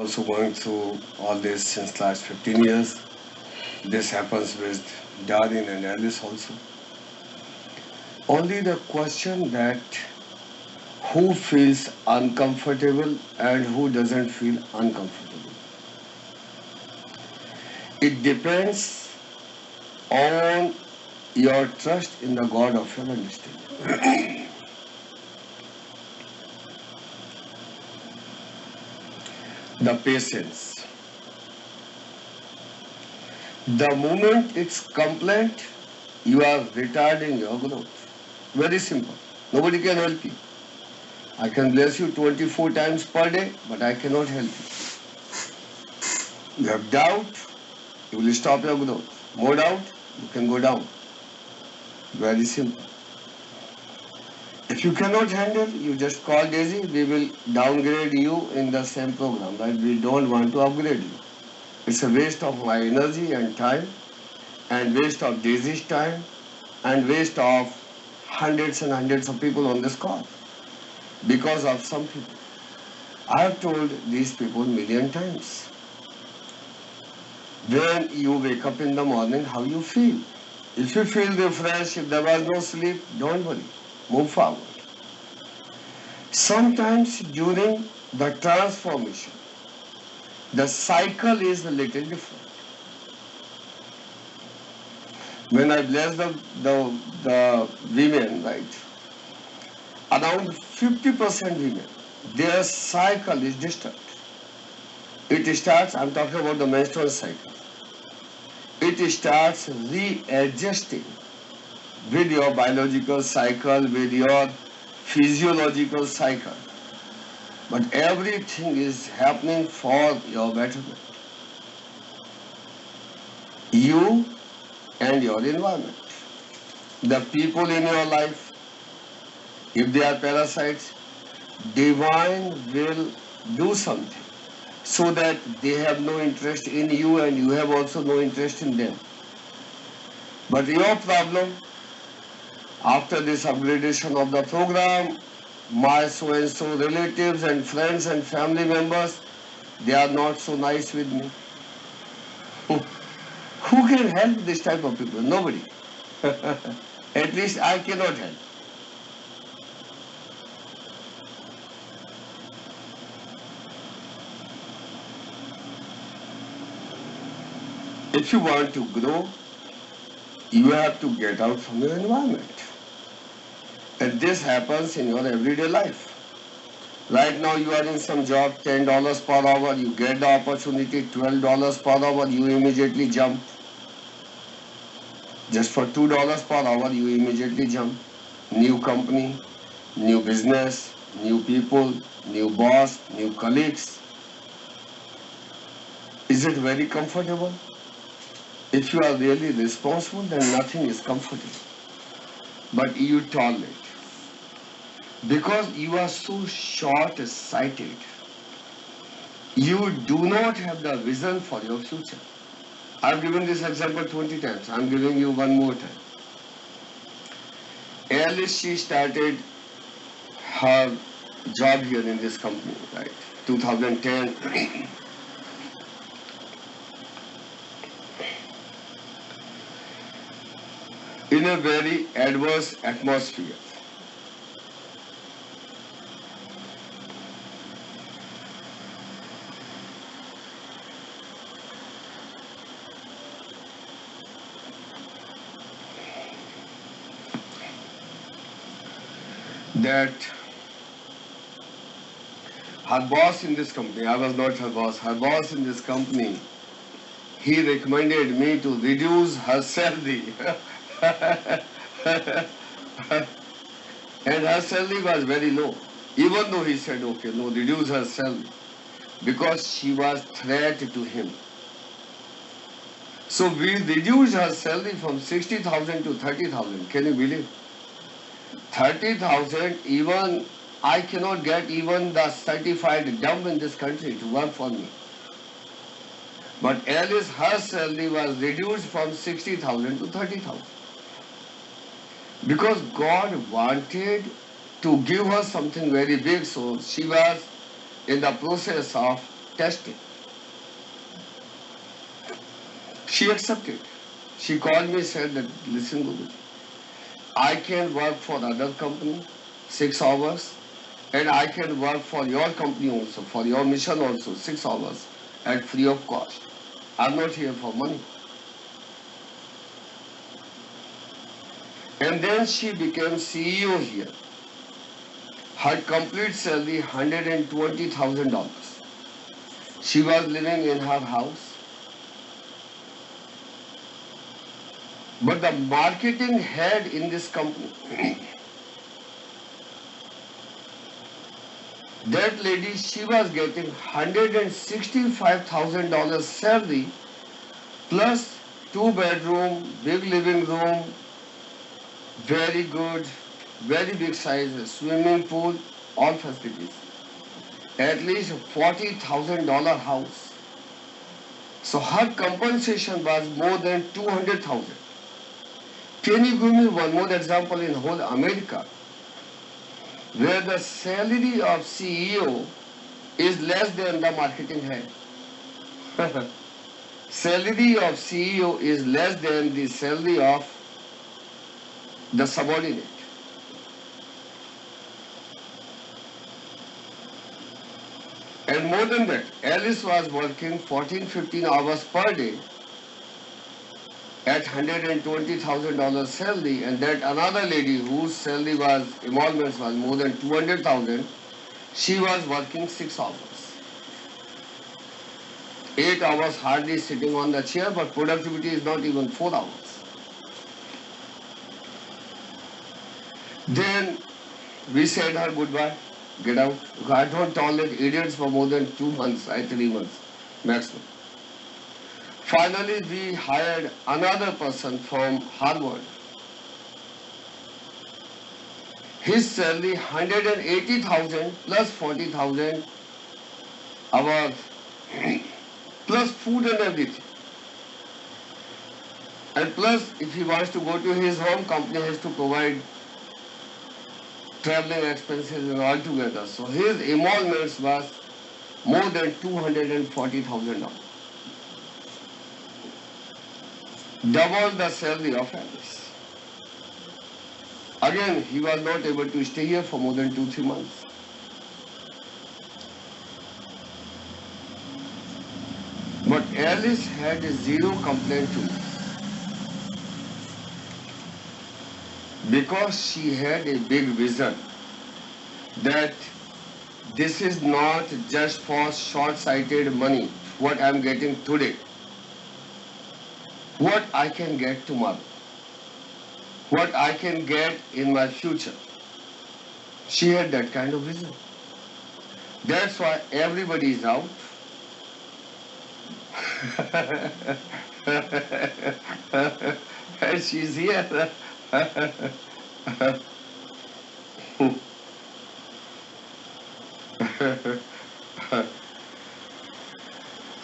also going through all this since last 15 years. This happens with Darren and Alice also. Only the question that who feels uncomfortable and who doesn't feel uncomfortable. It depends on your trust in the God of your understanding. The patience. The moment it's complaint, you are retarding your growth. Very simple. Nobody can help you. I can bless you 24 times per day, but I cannot help you. You have doubt, you will stop your growth. More doubt, you can go down. Very simple. If you cannot handle, you just call Daisy, we will downgrade you in the same program, right? We don't want to upgrade you. It's a waste of my energy and time, and waste of Daisy's time, and waste of hundreds and hundreds of people on this call because of some people. I have told these people million times. When you wake up in the morning, how you feel. If you feel refreshed, if there was no sleep, don't worry. Move forward. Sometimes during the transformation, the cycle is a little different. When I bless the women, right, around 50% women, their cycle is disturbed. It starts, I'm talking about the menstrual cycle. It starts readjusting with your biological cycle, with your physiological cycle. But everything is happening for your betterment. You and your environment. The people in your life, if they are parasites, divine will do something so that they have no interest in you and you have also no interest in them. But your problem, after this upgradation of the program, my so-and-so relatives and friends and family members, they are not so nice with me. Who can help this type of people? Nobody. At least I cannot help. If you want to grow, you have to get out from your environment. And this happens in your everyday life. Right now you are in some job, $10 per hour, you get the opportunity, $12 per hour, you immediately jump. Just for $2 per hour, you immediately jump. New company, new business, new people, new boss, new colleagues. Is it very comfortable? If you are really responsible, then nothing is comfortable. But you tolerate. Because you are so short-sighted, you do not have the vision for your future. I've given this example 20 times. I'm giving you one more time. Alice, she started her job here in this company, right? 2010. In a very adverse atmosphere. That her boss in this company, I was not her boss in this company, he recommended me to reduce her salary. And her salary was very low. Even though he said, okay, no, reduce her salary. Because she was threat to him. So we reduced her salary from 60,000 to 30,000. Can you believe? 30,000, even I cannot get even the certified dump in this country to work for me. But Alice, her salary was reduced from 60,000 to 30,000. Because God wanted to give her something very big, so she was in the process of test it. She accepted. She called me, said that, listen, Guruji, I can work for other company 6 hours, and I can work for your company also, for your mission also 6 hours at free of cost. I'm not here for money. And then she became CEO here. Her complete salary $120,000. She was living in her house. But the marketing head in this company, that lady, she was getting $165,000 salary plus 2 bedroom, big living room, very good, very big size swimming pool, all facilities. At least $40,000 house. So her compensation was more than 200,000. Can you give me one more example in whole America where the salary of CEO is less than the marketing head? Salary of CEO is less than the salary of the subordinate. And more than that, Alice was working 14-15 hours per day at $120,000 salary, and that another lady whose salary was, emoluments was more than 200,000, she was working 6 hours. 8 hours hardly sitting on the chair, but productivity is not even 4 hours. Then we said her goodbye, get out. I don't tolerate idiots for more than 2 months, 3 months maximum. Finally, we hired another person from Harvard. His salary 180,000 plus 40,000 hours plus food and everything. And plus, if he wants to go to his home, company has to provide traveling expenses and all together. So his emoluments was more than $240,000. Double the salary of Alice. Again, he was not able to stay here for more than 2-3 months. But Alice had zero complaint to me, because she had a big vision that this is not just for short-sighted money, what I'm getting today, what I can get tomorrow, what I can get in my future. She had that kind of vision. That's why everybody is out. And she's here.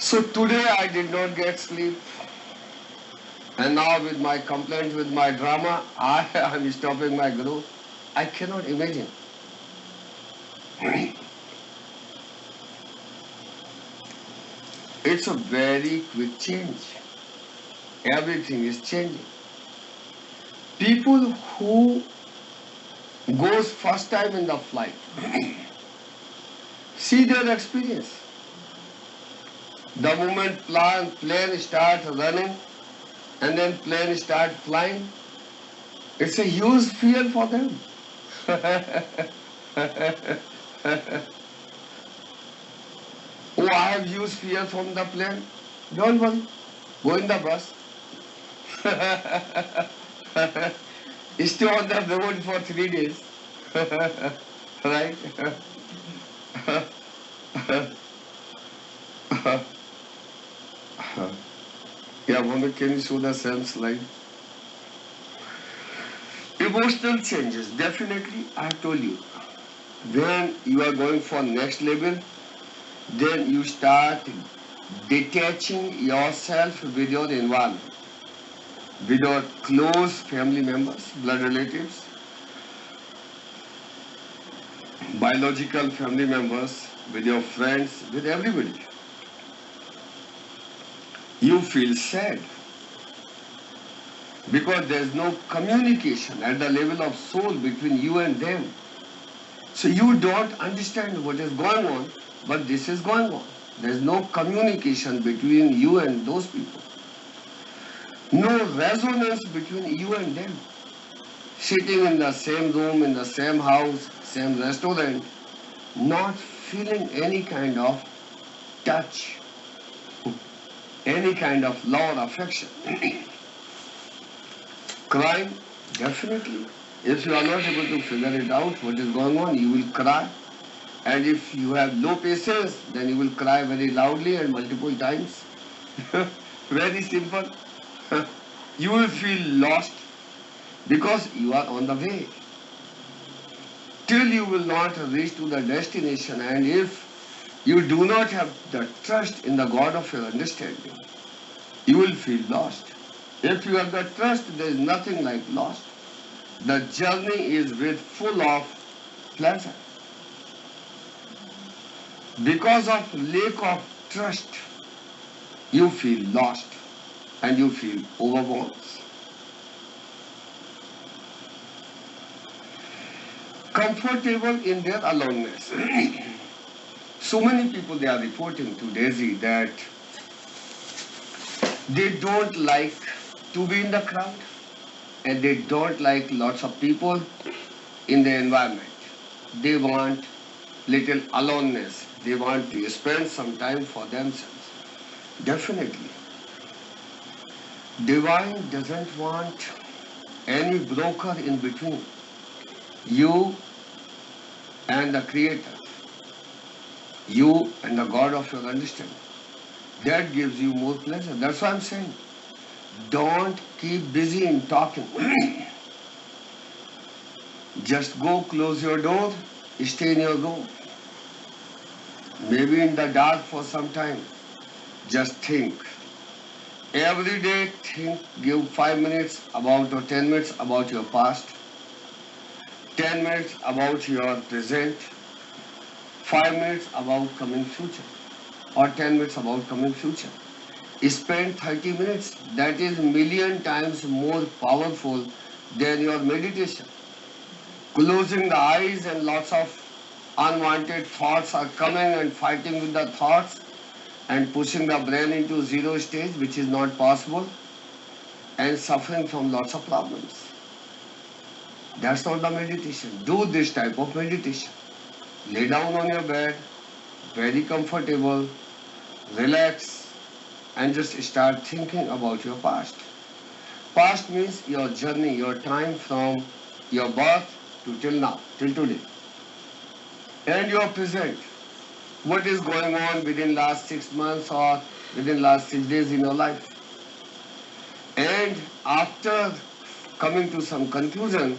So today I did not get sleep. And now with my complaint, with my drama, I am stopping my growth. I cannot imagine. It's a very quick change. Everything is changing. People who goes first time in the flight, see their experience. The moment plane start running and then plane start flying, it's a huge fear for them. Oh, I have huge fear from the plane. Don't worry, go in the bus. Stay on the road for 3 days. Right? Yeah, Mohammed, can you show the same slide? Emotional changes, definitely, I have told you. When you are going for next level, then you start detaching yourself with your environment, with your close family members, blood relatives, biological family members, with your friends, with everybody. You feel sad because there is no communication at the level of soul between you and them. So you don't understand what is going on, but this is going on. There is no communication between you and those people. No resonance between you and them. Sitting in the same room, in the same house, same restaurant, not feeling any kind of touch, any kind of love or affection. Crying, definitely. If you are not able to figure it out, what is going on, you will cry. And if you have low patience, then you will cry very loudly and multiple times. Very simple. You will feel lost because you are on the way. Till you will not reach to the destination, and if you do not have the trust in the God of your understanding, you will feel lost. If you have the trust, there is nothing like lost. The journey is with full of pleasure. Because of lack of trust, you feel lost and you feel overwhelmed. Comfortable in their aloneness. So many people, they are reporting to Daisy that they don't like to be in the crowd and they don't like lots of people in the environment. They want little aloneness. They want to spend some time for themselves. Definitely. Divine doesn't want any broker in between you and the Creator, you and the God of your understanding. That gives you more pleasure. That's what I'm saying. Don't keep busy in talking. Just go close your door, stay in your room. Maybe in the dark for some time. Just think. Every day think, give 5 minutes about or 10 minutes about your past, 10 minutes about your present, 5 minutes about coming future, or 10 minutes about coming future. Spend 30 minutes. That is million times more powerful than your meditation. Closing the eyes and lots of unwanted thoughts are coming and fighting with the thoughts and pushing the brain into zero stage, which is not possible, and suffering from lots of problems. That's not the meditation. Do this type of meditation. Lay down on your bed, very comfortable, relax, and just start thinking about your past. Past means your journey, your time from your birth to till now, till today. And your present. What is going on within last 6 months or within last 6 days in your life. And after coming to some conclusion,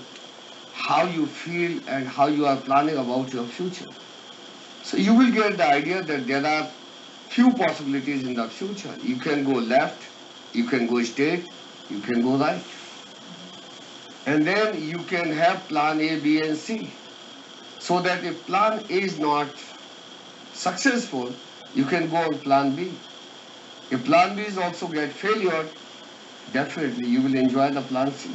how you feel and how you are planning about your future. So you will get the idea that there are few possibilities in the future. You can go left, you can go straight, you can go right. And then you can have plan A, B and C. So that if plan A is not successful, you can go on plan B. If plan B is also get failure, definitely you will enjoy the plan C.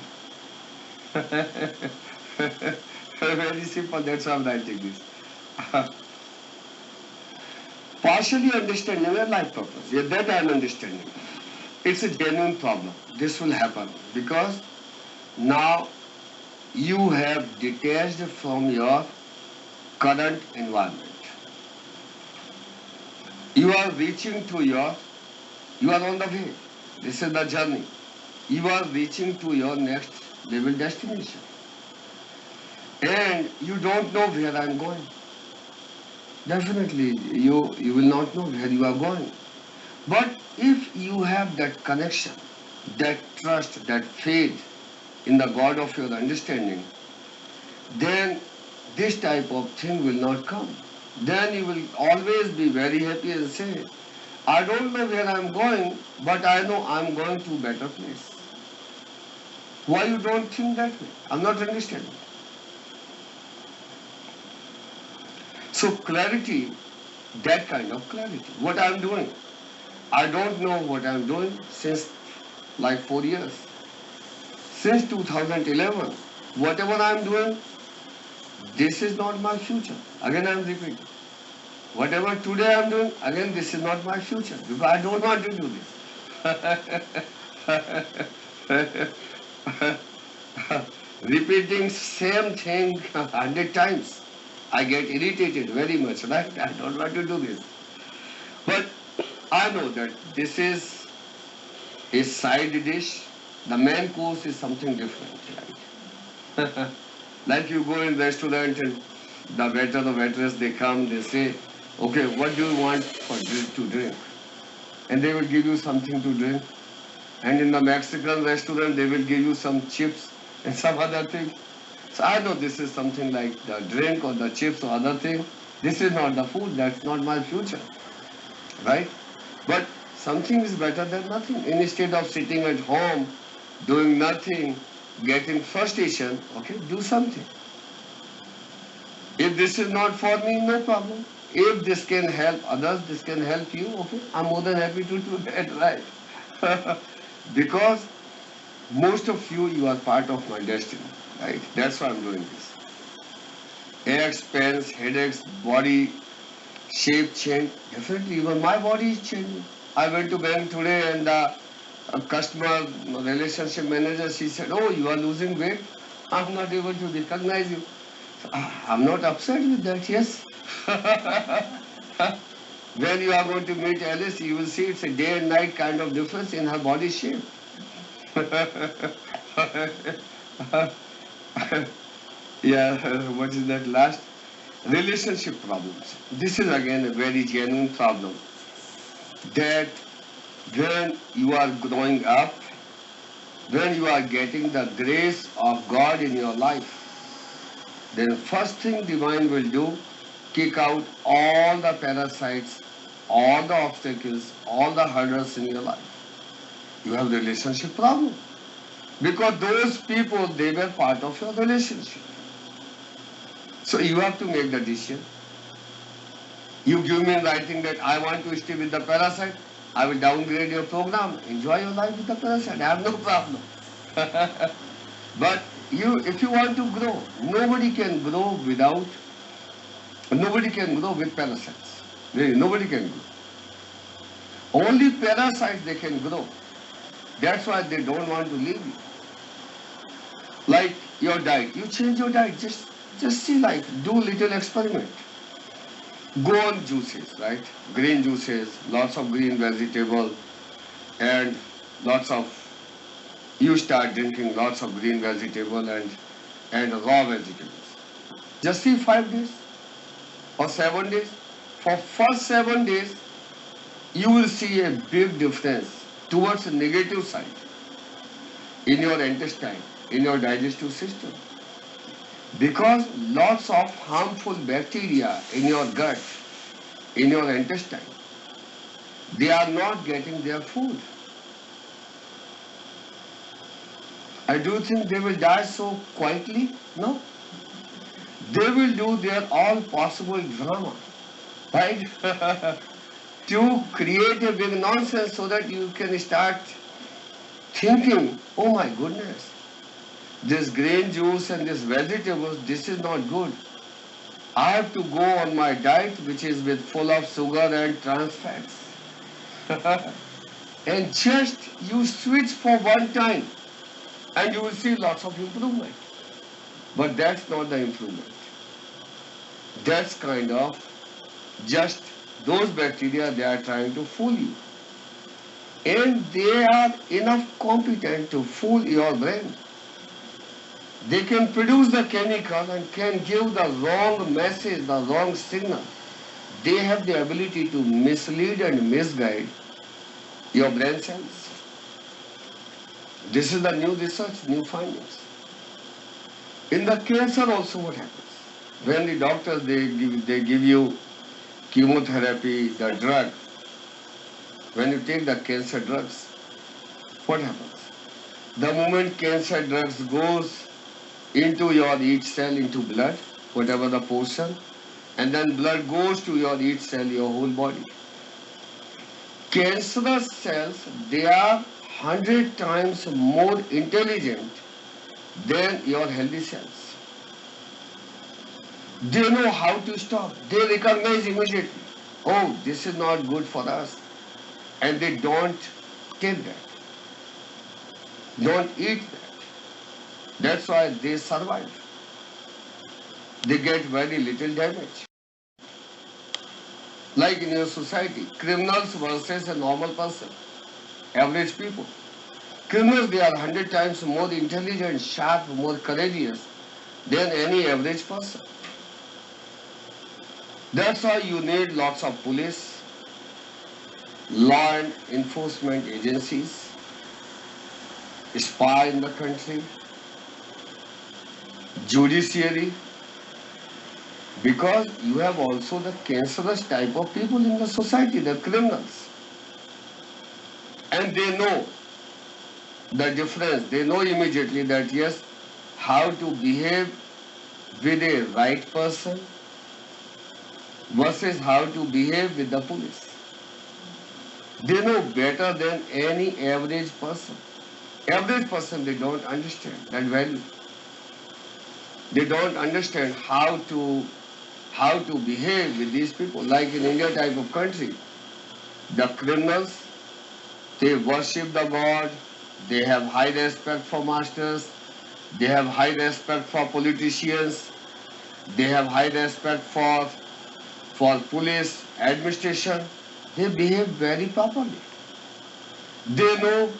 Very simple, that's why I'm writing this. Partially understanding your life purpose. Yeah, that I am understanding. It's a genuine problem. This will happen because now you have detached from your current environment. You are reaching to you are on the way. This is the journey. You are reaching to your next level destination. And you don't know where I am going. Definitely, you will not know where you are going. But if you have that connection, that trust, that faith in the God of your understanding, then this type of thing will not come. Then you will always be very happy and say, I don't know where I am going, but I know I am going to a better place. Why you don't think that way? I am not understanding. So clarity, that kind of clarity, what I am doing. I don't know what I'm doing since like 4 years. Since 2011, whatever I'm doing, this is not my future. Again, I'm repeating. Whatever today I'm doing, again, this is not my future because I don't want to do this. Repeating same thing 100 times. I get irritated very much, right? I don't want to do this. But I know that this is a side dish. The main course is something different, right? Like you go in restaurant and the waiter, the waitress, they come, they say, okay, what do you want to drink? And they will give you something to drink. And in the Mexican restaurant, they will give you some chips and some other thing. So I know this is something like the drink or the chips or other thing. This is not the food. That's not my future, right? But something is better than nothing. Instead of sitting at home, doing nothing, getting frustration, okay, do something. If this is not for me, no problem. If this can help others, this can help you, okay, I'm more than happy to do that, right? Because most of you, you are part of my destiny, right? That's why I'm doing this. Aches, pains, headaches, body shape change. Definitely, even my body is changing. I went to bank today and the customer relationship manager, she said, oh, you are losing weight. I'm not able to recognize you. I'm not upset with that, yes. When you are going to meet Alice, you will see it's a day and night kind of difference in her body shape. Yeah, what is that last? Relationship problems. This is again a very genuine problem. That when you are growing up, when you are getting the grace of God in your life, then first thing divine will do, kick out all the parasites, all the obstacles, all the hurdles in your life. You have relationship problem. Because those people, they were part of your relationship. So you have to make the decision. You give me in writing that I want to stay with the parasite, I will downgrade your program. Enjoy your life with the parasite. I have no problem. But if you want to grow, nobody can grow with parasites. Really, nobody can grow. Only parasites they can grow. That's why they don't want to leave you. Like your diet, you change your diet. Just see, like, do little experiment. Go on juices, right? Green juices, lots of green vegetable, and lots of, you start drinking lots of green vegetable and raw vegetables. Just see 5 days or 7 days. For first 7 days, you will see a big difference towards the negative side in your intestine, in your digestive system. Because lots of harmful bacteria in your gut, in your intestine, they are not getting their food. I do think they will die so quietly? No. They will do their all possible drama, right? To create a big nonsense so that you can start thinking, oh my goodness, this grain juice and this vegetables, this is not good. I have to go on my diet which is with full of sugar and trans fats. And just you switch for one time and you will see lots of improvement. But that's not the improvement. That's kind of just those bacteria, they are trying to fool you. And they are enough competent to fool your brain. They can produce the chemical and can give the wrong message, the wrong signal. They have the ability to mislead and misguide your brain cells. This is the new research, new findings. In the cancer also what happens? When the doctors, they give you chemotherapy, the drug, when you take the cancer drugs, what happens? The moment cancer drugs goes into your each cell, into blood, whatever the portion, and then blood goes to your each cell, your whole body. Cancerous cells, they are 100 times more intelligent than your healthy cells. They know how to stop. They recognize immediately, oh, this is not good for us. And they don't take that, don't eat that. That's why they survive. They get very little damage. Like in your society, criminals versus a normal person, average people. Criminals, they are 100 times more intelligent, sharp, more courageous than any average person. That's why you need lots of police, law and enforcement agencies, spy in the country, judiciary, because you have also the cancerous type of people in the society, the criminals. And they know the difference. They know immediately that yes, how to behave with a right person versus how to behave with the police. They know better than any average person. Average person, they don't understand that value. They don't understand how to behave with these people. Like in India type of country, the criminals, they worship the God, they have high respect for masters, they have high respect for politicians, they have high respect for police, administration. They behave very properly. They know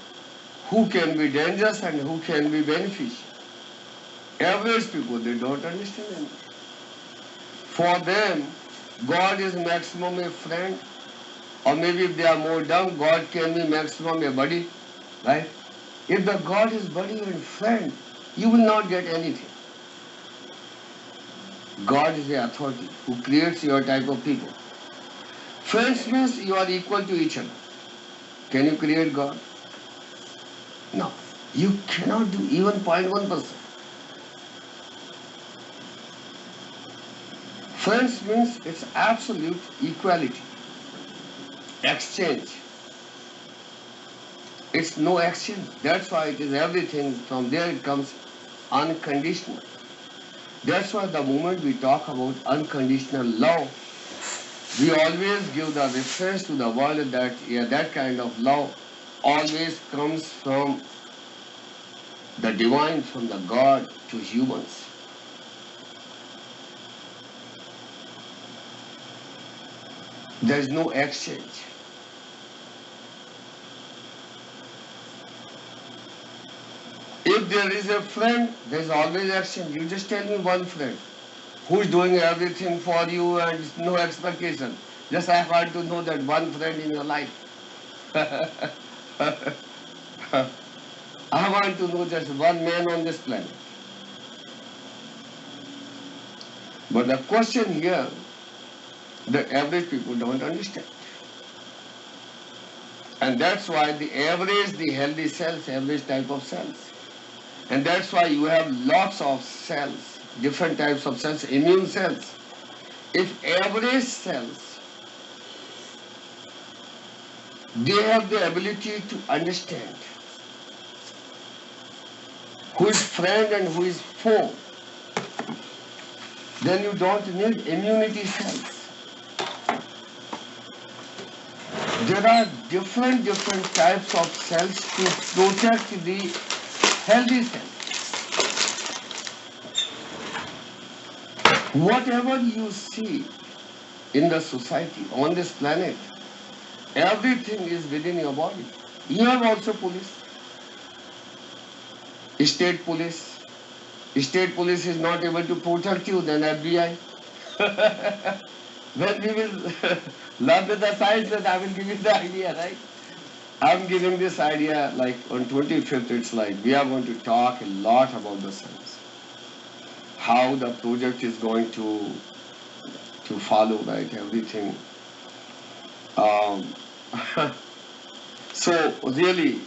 who can be dangerous and who can be beneficial. Average people, they don't understand anything. For them, God is maximum a friend, or maybe if they are more dumb, God can be maximum a buddy, right? If the God is buddy and friend, you will not get anything. God is the authority who creates your type of people. Friends means you are equal to each other. Can you create God? No. You cannot do even 0.1%. Friends means it's absolute equality. Exchange. It's no exchange. That's why it is everything. From there it comes unconditional. That's why the moment we talk about unconditional love, we always give the reference to the world that that kind of love always comes from the divine, from the God to humans. There is no exchange. If there is a friend, there is always exchange. You just tell me one friend who is doing everything for you and no expectation. Just I want to know that one friend in your life. I want to know just one man on this planet. But the question here, the average people don't understand. And that's why the average, the healthy cells, average type of cells. And that's why you have lots of cells, different types of cells, immune cells. If average cells, they have the ability to understand who is friend and who is foe, then you don't need immunity cells. There are different types of cells to protect the healthy cells. Whatever you see in the society, on this planet, everything is within your body. You have also police, state police. State police is not able to protect you, then FBI. When we will learn with the science, then I will give you the idea, right? I'm giving this idea like on 25th, it's like we are going to talk a lot about the science. How the project is going to follow, right? Everything. Um, so really,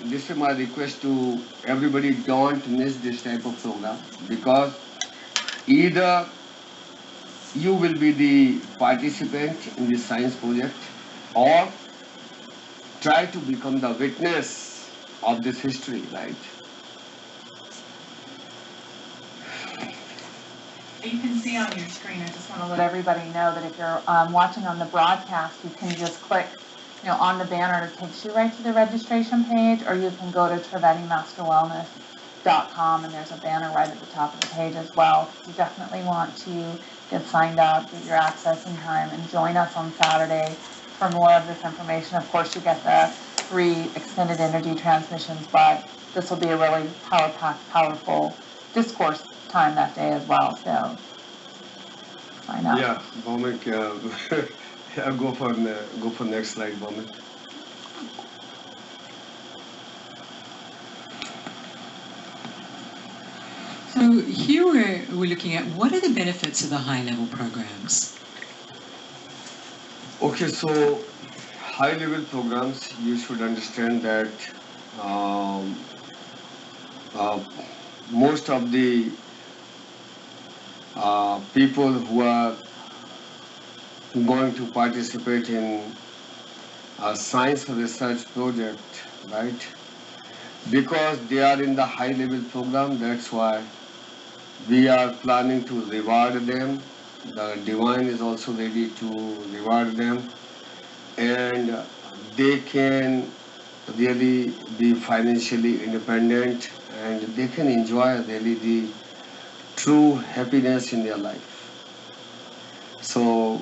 this is my request to everybody, don't miss this type of program, because either you will be the participant in this science project, or try to become the witness of this history, right? You can see on your screen, I just want to let everybody know that if you're watching on the broadcast, you can just click on the banner. It takes you right to the registration page, or you can go to TrivetiMasterWellness.com, and there's a banner right at the top of the page as well. You definitely want to get signed up, get your access in time, and join us on Saturday for more of this information. Of course, you get the free extended energy transmissions, but this will be a really power-packed, powerful discourse time that day as well. So sign up. Yeah, Bhawmik, yeah, go for next slide, Bhawmik. So here we're looking at what are the benefits of the high-level programs? Okay, so high-level programs, you should understand that um, uh, most of the people who are going to participate in a science research project, right? Because they are in the high-level program, that's why we are planning to reward them. The divine is also ready to reward them, and they can really be financially independent, and they can enjoy really the true happiness in their life. So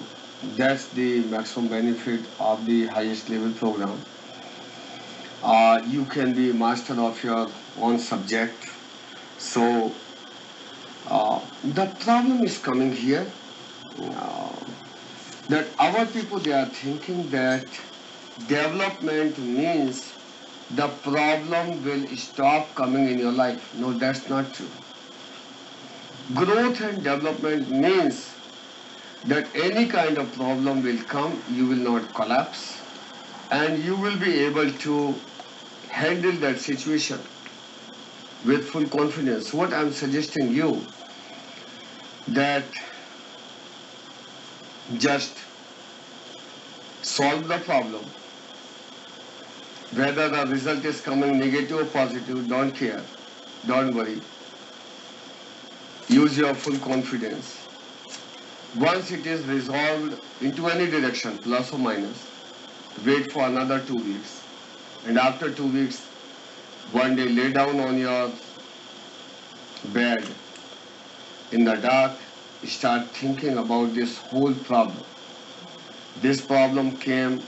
that's the maximum benefit of the highest level program. You can be master of your own subject. So the problem is coming here uh, that our people, they are thinking that development means the problem will stop coming in your life. No, that's not true. Growth and development means that any kind of problem will come, you will not collapse, and you will be able to handle that situation with full confidence. What I'm suggesting you, that just solve the problem. Whether the result is coming negative or positive, don't care, don't worry. Use your full confidence. Once it is resolved into any direction, plus or minus, wait for another 2 weeks. And after 2 weeks, one day lay down on your bed in the dark, start thinking about this whole problem. This problem came,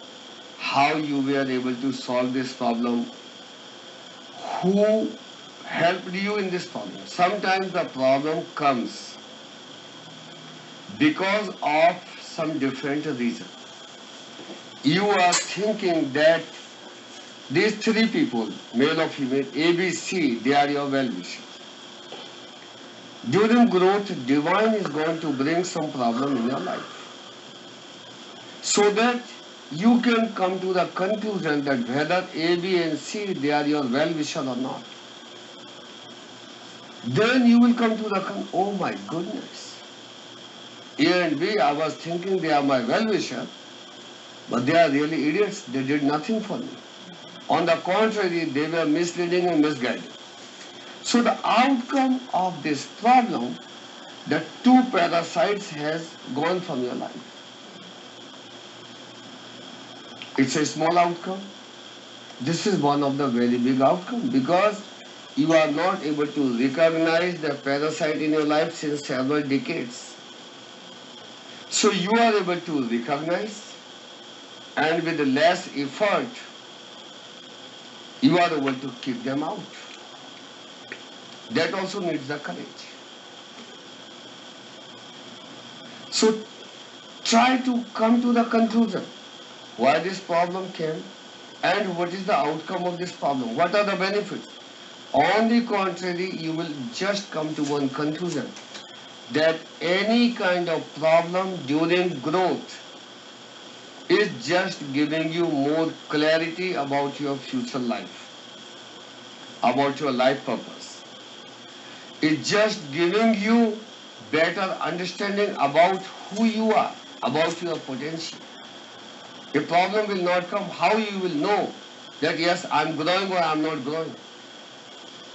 how you were able to solve this problem, who helped you in this problem. Sometimes the problem comes because of some different reason. You are thinking that these three people, male or female, A, B, C, they are your well-wishers. During growth, divine is going to bring some problem in your life, so that you can come to the conclusion that whether A, B, and C, they are your well-wisher or not. Then you will come to the conclusion, oh my goodness, A and B, I was thinking they are my well-wisher, but they are really idiots. They did nothing for me. On the contrary, they were misleading and misguiding. So the outcome of this problem, the two parasites has gone from your life. It's a small outcome. This is one of the very big outcome, because you are not able to recognize the parasite in your life since several decades. So you are able to recognize, and with less effort, you are able to kick them out. That also needs the courage. So try to come to the conclusion why this problem came and what is the outcome of this problem. What are the benefits? On the contrary, you will just come to one conclusion, that any kind of problem during growth is just giving you more clarity about your future life, about your life purpose. It's just giving you better understanding about who you are, about your potential. A problem will not come. How you will know that yes, I'm growing or I'm not growing?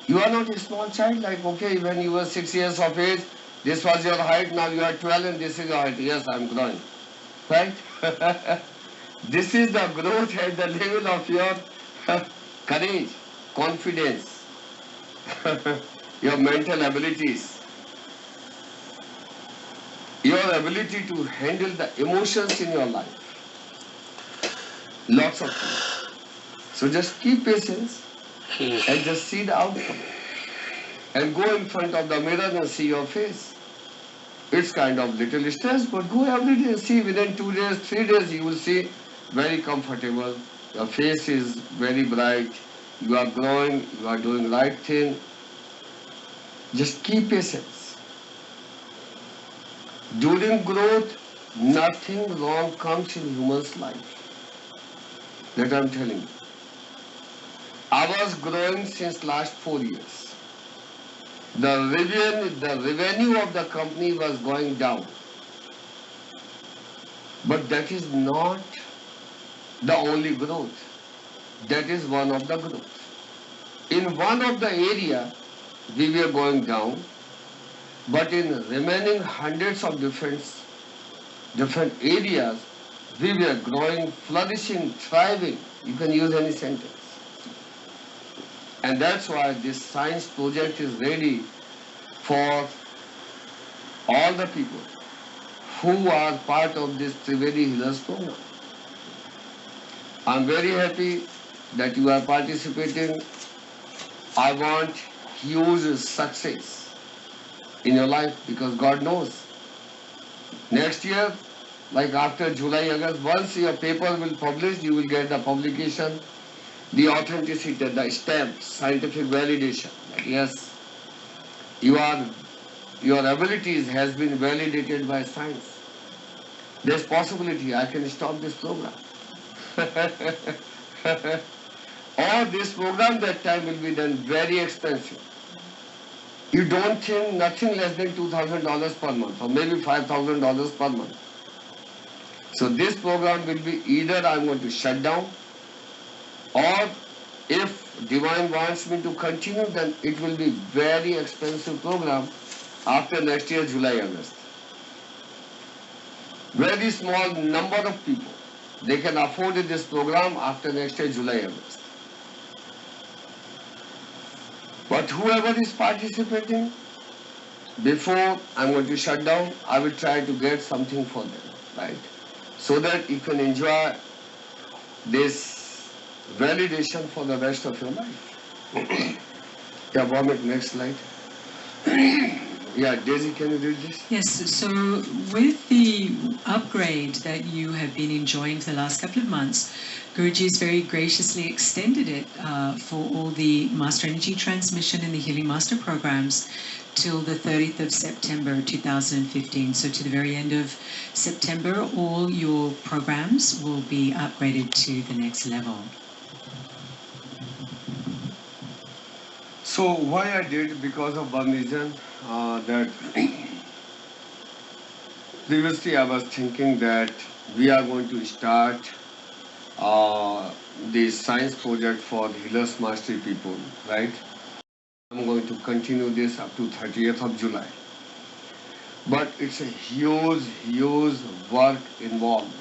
You are not a small child, like, okay, when you were 6 years of age, this was your height, now you are 12 and this is your height. Yes, I'm growing. Right? This is the growth at the level of your courage, confidence, your mental abilities, your ability to handle the emotions in your life. Lots of things. So just keep patience and just see the outcome. And go in front of the mirror and see your face. It's kind of little stress, but go every day and see. Within 2 days, 3 days, you will see very comfortable. Your face is very bright. You are growing. You are doing right thing. Just keep patience. During growth, nothing wrong comes in human's life. That I'm telling you. I was growing since last 4 years. The revenue of the company was going down. But that is not the only growth. That is one of the growth. In one of the area, we were going down, but in remaining hundreds of different areas, we were growing, flourishing, thriving. You can use any sentence. And that's why this science project is ready for all the people who are part of this Trivedi Healers program. I'm very happy that you are participating. I want huge success in your life because God knows. Next year, like after July, August, once your paper will publish, you will get the publication, the authenticity, the stamp, scientific validation. Yes, your abilities has been validated by science. There's possibility I can stop this program. Or this program that time will be done very expensive. You don't think nothing less than $2,000 per month or maybe $5,000 per month. So this program will be either I'm going to shut down, or if Divine wants me to continue, then it will be very expensive program after next year, July, August. Very small number of people, they can afford this program after next year, July, August. But whoever is participating, before I'm going to shut down, I will try to get something for them, right? So that you can enjoy this validation for the rest of your life. Yeah, Vomit, next slide. Yeah, Daisy, can you read this? Yes, so with the upgrade that you have been enjoying for the last couple of months, Guruji has very graciously extended it for all the Master Energy Transmission and the Healing Master programs till the 30th of September 2015. So to the very end of September, all your programs will be upgraded to the next level. So why I did, because of one reason, that previously I was thinking that we are going to start the science project for Healers Mastery people, right? I'm going to continue this up to 30th of July. But it's a huge work involved.